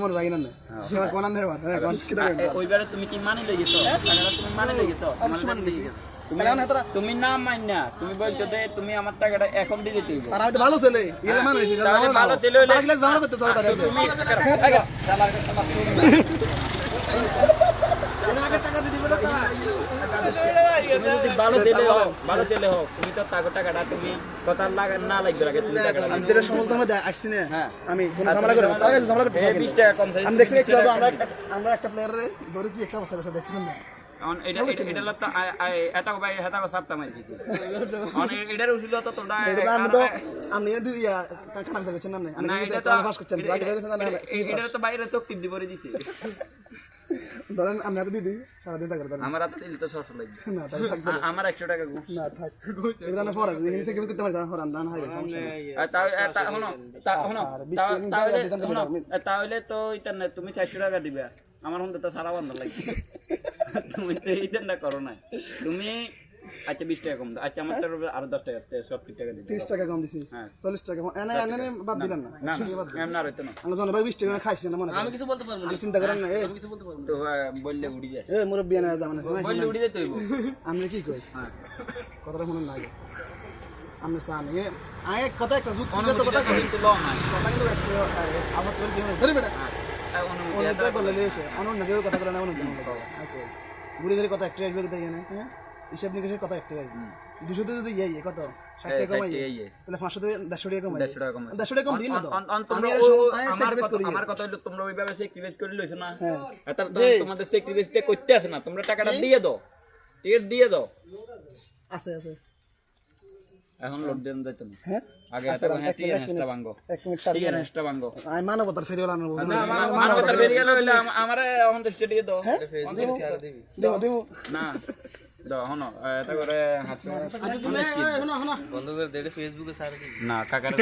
মন রাগিনা না সীমা কোন আনতে হবে কোন কি দেবে ওইবারে তুমি কি মানে লেগেছো টাকাটা তুমি মানে লেগেছো তুমি না মাইনা তুমি বলছো যে তুমি আমার টাকাটা এখন দিয়ে দিতে হবে স্যার আমি তো ভালো ছেলে ইলে মানে হইছে ভালো ছেলে হইলে লাগলে জামানা করতে চাও তাহলে তুমি ভালো ছেলে হোক তুমি তো টাকাটা তুমি কথা না লাগবে আগে তুমি টাকাটা আমি যেটা সমলতা মধ্যে আসছি না আমি কোন ঝামেলা করব তাই ঝামেলা করতে চাই 20 টাকা কম চাই আমি দেখছি একটু আমরা একটা প্লেয়ারে ধরে কি একটা অবস্থা বসে দেখছিলাম না এখন এটা লতা এটা ভাই এটা সাতটা মাই দিছি এখন এটার উসিল তো তোমরা আমি দুই খানা বিচার করছেন না না আমি এটা তো পাস করছেন রাগে গেছেন না এটা তো বাইরে চোখ টিপ দিয়ে দিছি ধরেন আমি এত দিদি সারা দিন থাকতে আমার হাতে দিলে তো সরস লাগবে না তাই থাকবে আমার 100 টাকা গো না থাক এটা না পড়া যদি নিচে করতে পারি হরান দান হয় তাহলে তো এটা না তুমি 400 টাকা দিবা আমার হন্তে তো সারা বন্ধ লাগবে তুমি তো এইটা না করো না তুমি আচ্ছা 20 টাকা কম দাও আচ্ছা আমার আরো 10 টাকা সব টাকা দিই 30 টাকা কম দিছি 40 টাকা এনে এনে বাদ দিলাম না না এমন আর হইতো না আমি জানো ভাই 20 টাকা খাইছি না মনে আমি কিছু বলতে পারবো না চিন্তা করেন না আমি কিছু বলতে পারবো না তো বললে উড়ি যায় এ মুরব্বি না জামানা বললে উড়ি যায় তৈব আমি কি কইছ কথাটা শুনুন না আমি সানি আয় কথা একটা যুক্তি কথা কই তো লং না কথা কিন্তু আমার তোর কি ধরে বেটা অনুমতি করলে লেছে অনুমতি নগের কথা বলে না অনুমতি ওকে ঘুরে ঘুরে কথা একটা আসবে তাই না হ্যাঁ হিসাব নিকেশের কথা একটা আসবে 200 তে যদি ইয়ে কত 60 টাকা কমাই তাহলে 500 তে 150 টাকা কমাই 150 টাকা কম দিন না তো আমার কথা হলো তোমরা ওইভাবে সেক্রিফাইস করে লইছো না এটা তোমাদের সেক্রিফাইসটা করতে আছে না তোমরা টাকাটা দিয়ে দাও টিকেট দিয়ে দাও আছে আছে এখন লোড দেন যাইতো না হ্যাঁ আগে এটা হ্যাঁ হেস্টা ভাঙো 1 মিনিট ছাড়ি হেস্টা ভাঙো আই মানবতার ফেরিওয়ালা না মানবতার বেরিয়ে গেল হইলে আমারে এখন তো দিয়ে দাও দেবো না দাও হনো এটা করে হাত বন্ধ করে দেড়ে ফেসবুকে সার দিই না টাকাটা